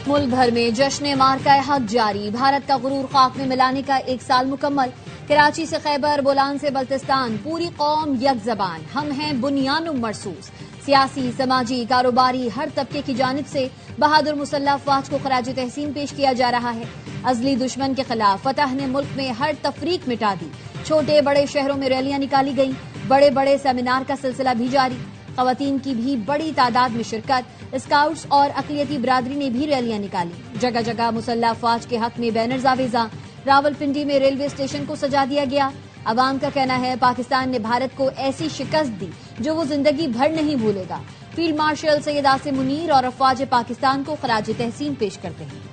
ملک بھر میں جشن مارکہ حق جاری، بھارت کا غرور خاک میں ملانے کا 1 سال مکمل۔ کراچی سے خیبر، بولان سے بلتستان، پوری قوم یک زبان، ہم ہیں بنیان مرصوص۔ سیاسی، سماجی، کاروباری ہر طبقے کی جانب سے بہادر مسلح افواج کو خراج تحسین پیش کیا جا رہا ہے۔ ازلی دشمن کے خلاف فتح نے ملک میں ہر تفریق مٹا دی۔ چھوٹے بڑے شہروں میں ریلیاں نکالی گئیں، بڑے بڑے سیمینار کا سلسلہ بھی جاری۔ خواتین کی بھی بڑی تعداد میں شرکت، اسکاؤٹس اور اقلیتی برادری نے بھی ریلیاں نکالی۔ جگہ جگہ مسلح افواج کے حق میں بینرز آویزاں۔ راولپنڈی میں ریلوے اسٹیشن کو سجا دیا گیا۔ عوام کا کہنا ہے پاکستان نے بھارت کو ایسی شکست دی جو وہ زندگی بھر نہیں بھولے گا۔ فیلڈ مارشل سید عاصم منیر اور افواج پاکستان کو خراج تحسین پیش کرتے ہیں۔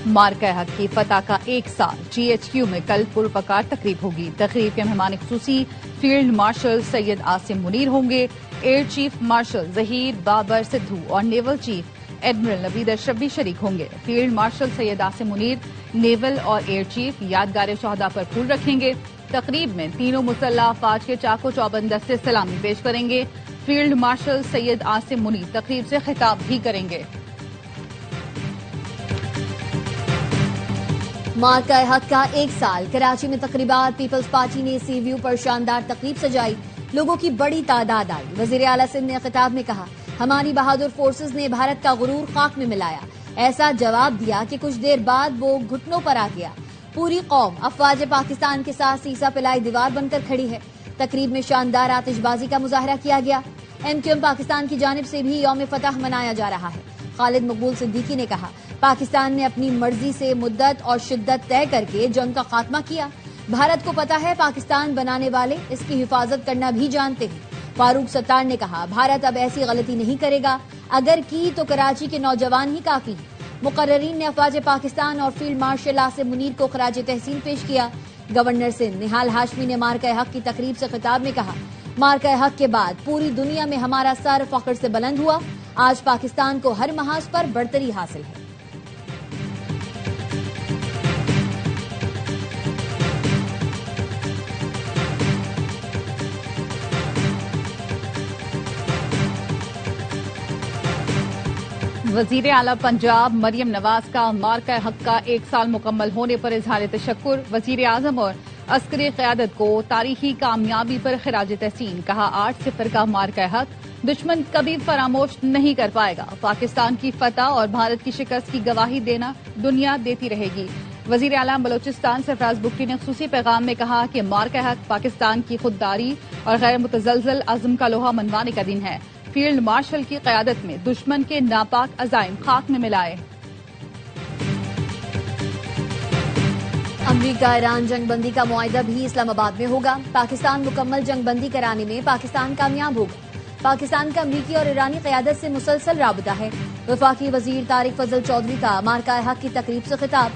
مارکہ حق کی فتح کا 1 سال، جی ایچ کیو میں کل پروپکار تقریب ہوگی۔ تقریب کے مہمان خصوصی فیلڈ مارشل سید عاصم منیر ہوں گے۔ Air chief marshal Zaheer Babar Sidhu اور نیول چیف ایڈمرل نوید اشرف بھی شریک ہوں گے۔ فیلڈ مارشل سید عاصم منیر نیول اور ایئر چیف یادگار شہداء پر پھول رکھیں گے۔ تقریب میں تینوں مسلح افواج کے چاق و چوبند دستے سلامی پیش کریں گے۔ فیلڈ مارشل سید عاصم منیر تقریب سے خطاب بھی کریں گے۔ مارکہ حق کا 1 سال، کراچی میں تقریبات۔ پیپلز پارٹی نے سی ویو پر شاندار تقریب سجائی، لوگوں کی بڑی تعداد آئی۔ وزیر اعلیٰ سندھ نے خطاب میں کہا، ہماری بہادر فورسز نے بھارت کا غرور خاک میں ملایا، ایسا جواب دیا کہ کچھ دیر بعد وہ گھٹنوں پر آ گیا۔ پوری قوم افواج پاکستان کے ساتھ سیسا پلائی دیوار بن کر کھڑی ہے۔ تقریب میں شاندار آتش بازی کا مظاہرہ کیا گیا۔ ایم کیو ایم پاکستان کی جانب سے بھی یوم فتح منایا جا رہا ہے۔ خالد مقبول صدیقی نے کہا، پاکستان نے اپنی مرضی سے مدت اور شدت طے کر کے جنگ کا خاتمہ کیا۔ بھارت کو پتہ ہے پاکستان بنانے والے اس کی حفاظت کرنا بھی جانتے ہیں۔ فاروق ستار نے کہا، بھارت اب ایسی غلطی نہیں کرے گا، اگر کی تو کراچی کے نوجوان ہی کافی ہیں۔ مقررین نے افواج پاکستان اور فیلڈ مارشل عاصم منیر کو خراج تحسین پیش کیا۔ گورنر سندھ نہال ہاشمی نے مارکہ حق کی تقریب سے خطاب میں کہا، مارکہ حق کے بعد پوری دنیا میں ہمارا سر فخر سے بلند ہوا۔ آج پاکستان کو ہر محاذ پر برتری حاصل ہے۔ وزیر اعلیٰ پنجاب مریم نواز کا مارکہ حق کا 1 سال مکمل ہونے پر اظہار تشکر۔ وزیر اعظم اور عسکری قیادت کو تاریخی کامیابی پر خراج تحسین، کہا 8-0 کا مارکہ حق دشمن کبھی فراموش نہیں کر پائے گا۔ پاکستان کی فتح اور بھارت کی شکست کی گواہی دینا دنیا دیتی رہے گی۔ وزیر اعلیٰ بلوچستان سرفراز بگٹی نے خصوصی پیغام میں کہا کہ مارکہ حق پاکستان کی خودداری اور غیر متزلزل عزم کا لوہا منوانے کا دن ہے۔ فیلڈ مارشل کی قیادت میں دشمن کے ناپاک عزائم خاک میں ملائے۔ امریکہ ایران جنگ بندی کا معاہدہ بھی اسلام آباد میں ہوگا۔ پاکستان مکمل جنگ بندی کرانے میں پاکستان کامیاب ہوگا۔ پاکستان کا امریکی اور ایرانی قیادت سے مسلسل رابطہ ہے۔ وفاقی وزیر طارق فضل چودھری کا مارکہ حق کی تقریب سے خطاب،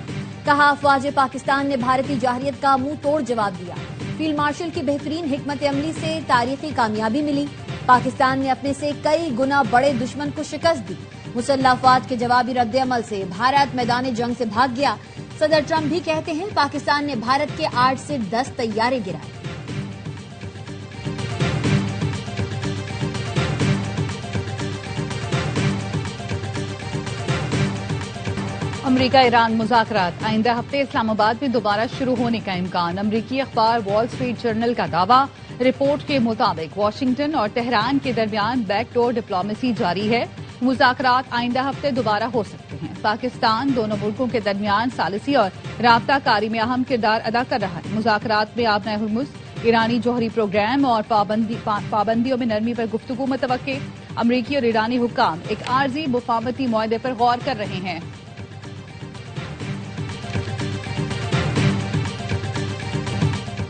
کہا افواج پاکستان نے بھارتی جارحیت کا منہ توڑ جواب دیا۔ فیلڈ مارشل کی بہترین حکمت عملی سے تاریخی کامیابی ملی۔ پاکستان نے اپنے سے کئی گنا بڑے دشمن کو شکست دی۔ مسلح افواج کے جوابی رد عمل سے بھارت میدان جنگ سے بھاگ گیا۔ صدر ٹرمپ بھی کہتے ہیں پاکستان نے بھارت کے 8 سے 10 طیارے گرائے۔ امریکہ ایران مذاکرات آئندہ ہفتے اسلام آباد میں دوبارہ شروع ہونے کا امکان۔ امریکی اخبار وال اسٹریٹ جرنل کا دعویٰ، رپورٹ کے مطابق واشنگٹن اور تہران کے درمیان بیک ڈور ڈپلومیسی جاری ہے۔ مذاکرات آئندہ ہفتے دوبارہ ہو سکتے ہیں۔ پاکستان دونوں ملکوں کے درمیان ثالثی اور رابطہ کاری میں اہم کردار ادا کر رہا ہے۔ مذاکرات میں آبنائے ہرمز، ایرانی جوہری پروگرام اور پابندیوں میں نرمی پر گفتگو متوقع۔ امریکی اور ایرانی حکام ایک عارضی مفاہمتی معاہدے پر غور کر رہے ہیں۔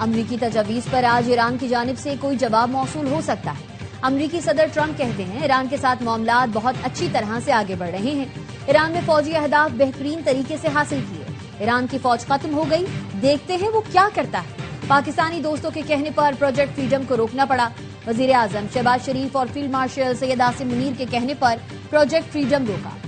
امریکی تجاویز پر آج ایران کی جانب سے کوئی جواب موصول ہو سکتا ہے۔ امریکی صدر ٹرمپ کہتے ہیں ایران کے ساتھ معاملات بہت اچھی طرح سے آگے بڑھ رہے ہیں۔ ایران نے فوجی اہداف بہترین طریقے سے حاصل کیے۔ ایران کی فوج ختم ہو گئی، دیکھتے ہیں وہ کیا کرتا ہے۔ پاکستانی دوستوں کے کہنے پر پروجیکٹ فریڈم کو روکنا پڑا۔ وزیر اعظم شہباز شریف اور فیلڈ مارشل سید عاصم منیر کے کہنے پر پروجیکٹ فریڈم روکا۔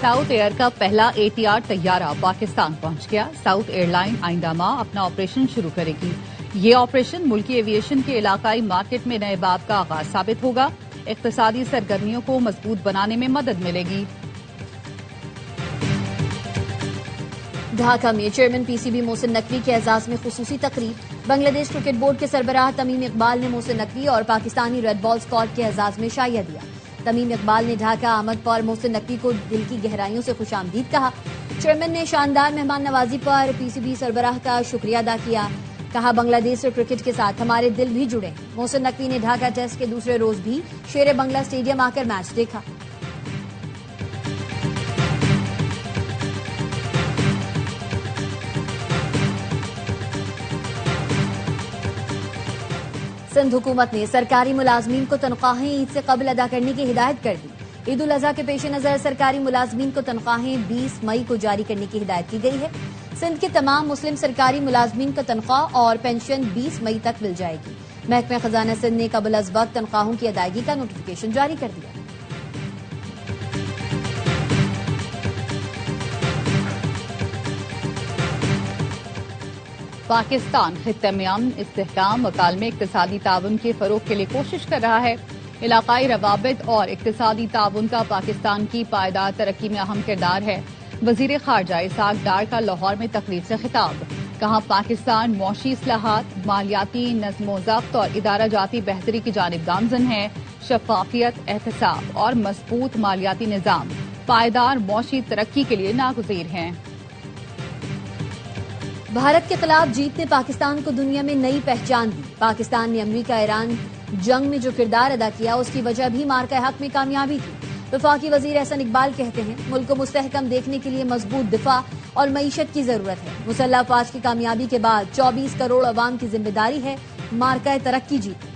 ساؤتھ ایئر کا پہلا ATR طیارہ پاکستان پہنچ گیا. ساؤتھ ایئر لائن آئندہ ماہ اپنا آپریشن شروع کرے گی. یہ آپریشن ملکی ایویشن کے علاقائی مارکیٹ میں نئے باب کا آغاز ثابت ہوگا. اقتصادی سرگرمیوں کو مضبوط بنانے میں مدد ملے گی. ڈھاکہ میں چیئرمین PCB محسن نقوی کے اعزاز میں خصوصی تقریب. بنگلہ دیش کرکٹ بورڈ کے سربراہ تمیم اقبال نے محسن نقوی اور پاکستانی ریڈ بال اسکواڈ کے اعزاز میں شائیہ دیا. تمیم اقبال نے ڈھاکہ آمد پر محسن نقوی کو دل کی گہرائیوں سے خوش آمدید کہا. چیئرمین نے شاندار مہمان نوازی پر PCB سربراہ کا شکریہ ادا کیا. کہا بنگلہ دیش سے کرکٹ کے ساتھ ہمارے دل بھی جڑے. محسن نقوی نے ڈھاکہ ٹیسٹ کے دوسرے روز بھی شیر بنگلہ اسٹیڈیم آ کر میچ دیکھا. سندھ حکومت نے سرکاری ملازمین کو تنخواہیں عید سے قبل ادا کرنے کی ہدایت کر دی. عید الاضحیٰ کے پیش نظر سرکاری ملازمین کو تنخواہیں 20 مئی کو جاری کرنے کی ہدایت کی گئی ہے. سندھ کے تمام مسلم سرکاری ملازمین کو تنخواہ اور پینشن 20 مئی تک مل جائے گی. محکمہ خزانہ سندھ نے قبل از وقت تنخواہوں کی ادائیگی کا نوٹیفیکیشن جاری کر دیا. پاکستان خطے میں امن، استحکام، مکالمے، اقتصادی تعاون کے فروغ کے لیے کوشش کر رہا ہے. علاقائی روابط اور اقتصادی تعاون کا پاکستان کی پائیدار ترقی میں اہم کردار ہے. وزیر خارجہ اسحاق ڈار کا لاہور میں تقریب سے خطاب. کہا پاکستان معاشی اصلاحات، مالیاتی نظم و ضبط اور ادارہ جاتی بہتری کی جانب گامزن ہے. شفافیت، احتساب اور مضبوط مالیاتی نظام پائیدار معاشی ترقی کے لیے ناگزیر ہیں. بھارت کے خلاف جیت نے پاکستان کو دنیا میں نئی پہچان دی. پاکستان نے امریکہ ایران جنگ میں جو کردار ادا کیا اس کی وجہ بھی مارکہ حق میں کامیابی تھی. وفاقی وزیر احسن اقبال کہتے ہیں ملک کو مستحکم دیکھنے کے لیے مضبوط دفاع اور معیشت کی ضرورت ہے. مسلح افواج کی کامیابی کے بعد 24 کروڑ عوام کی ذمہ داری ہے مارکہ ترقی جیت.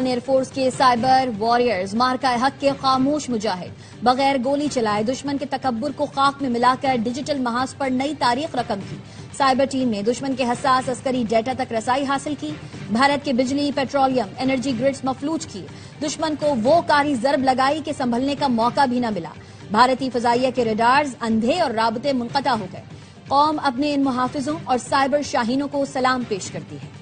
ایئر فورس کے سائبر واریئرز مارکہ حق کے خاموش مجاہد بغیر گولی چلائے دشمن کے تکبر کو خاک میں ملا کر ڈیجیٹل محاذ پر نئی تاریخ رقم کی. سائبر ٹیم نے دشمن کے حساس عسکری ڈیٹا تک رسائی حاصل کی. بھارت کے بجلی، پیٹرولیم، انرجی گرڈز مفلوج کی. دشمن کو وہ کاری ضرب لگائی کہ سنبھلنے کا موقع بھی نہ ملا. بھارتی فضائیہ کے ریڈارز اندھے اور رابطے منقطع ہو گئے. قوم اپنے ان محافظوں اور سائبر شاہینوں کو سلام پیش کرتی ہے.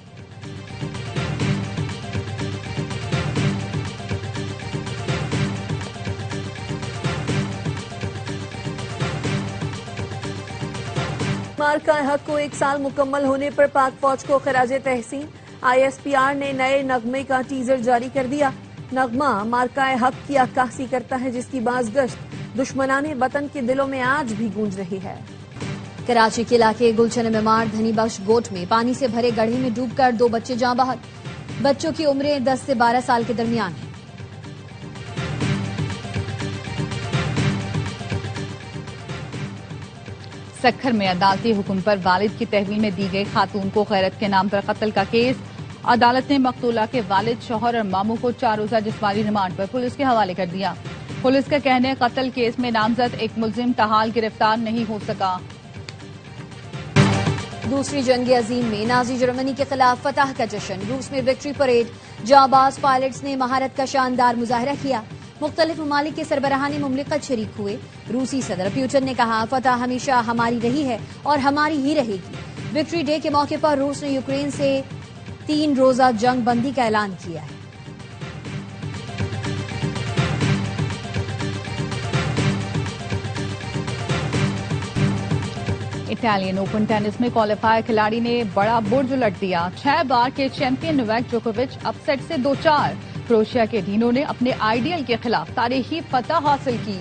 مارکہ حق کو 1 سال مکمل ہونے پر پاک فوج کو خراج تحسین. ISPR نے نئے نغمے کا ٹیزر جاری کر دیا. نغمہ مارکہ حق کی عکاسی کرتا ہے جس کی بازگشت دشمنان وطن کے دلوں میں آج بھی گونج رہی ہے. کراچی کے علاقے گلشن معمار دھنی بخش گوٹ میں پانی سے بھرے گڑھے میں ڈوب کر 2 بچے جاں بحق. بچوں کی عمریں 10 سے 12 سال کے درمیان ہیں. سکھر میں عدالتی حکم پر والد کی تحویل میں دی گئی خاتون کو غیرت کے نام پر قتل کا کیس. عدالت نے مقتولہ کے والد، شوہر اور ماموں کو 4 روزہ جسمانی ریمانڈ پر پولیس کے حوالے کر دیا. پولیس کا کہنا ہے قتل کیس میں نامزد ایک ملزم تاحال گرفتار نہیں ہو سکا. دوسری جنگ عظیم میں نازی جرمنی کے خلاف فتح کا جشن. روس میں وکٹری پریڈ. جانباز پائلٹس نے مہارت کا شاندار مظاہرہ کیا. مختلف ممالک کے سربراہان مملکت شریک ہوئے. روسی صدر پیوٹن نے کہا فتح ہمیشہ ہماری رہی ہے اور ہماری ہی رہے گی. وکٹری ڈے کے موقع پر روس نے یوکرین سے 3 روزہ جنگ بندی کا اعلان کیا ہے. اٹالین اوپن ٹینس میں کوالیفائر کھلاڑی نے بڑا برج الٹ دیا. 6 بار کے چیمپئن نوواک جوکووچ اپ سیٹ سے 2-4. کروشیا کے ڈینو نے اپنے آئیڈیل کے خلاف تاریخی فتح حاصل کی.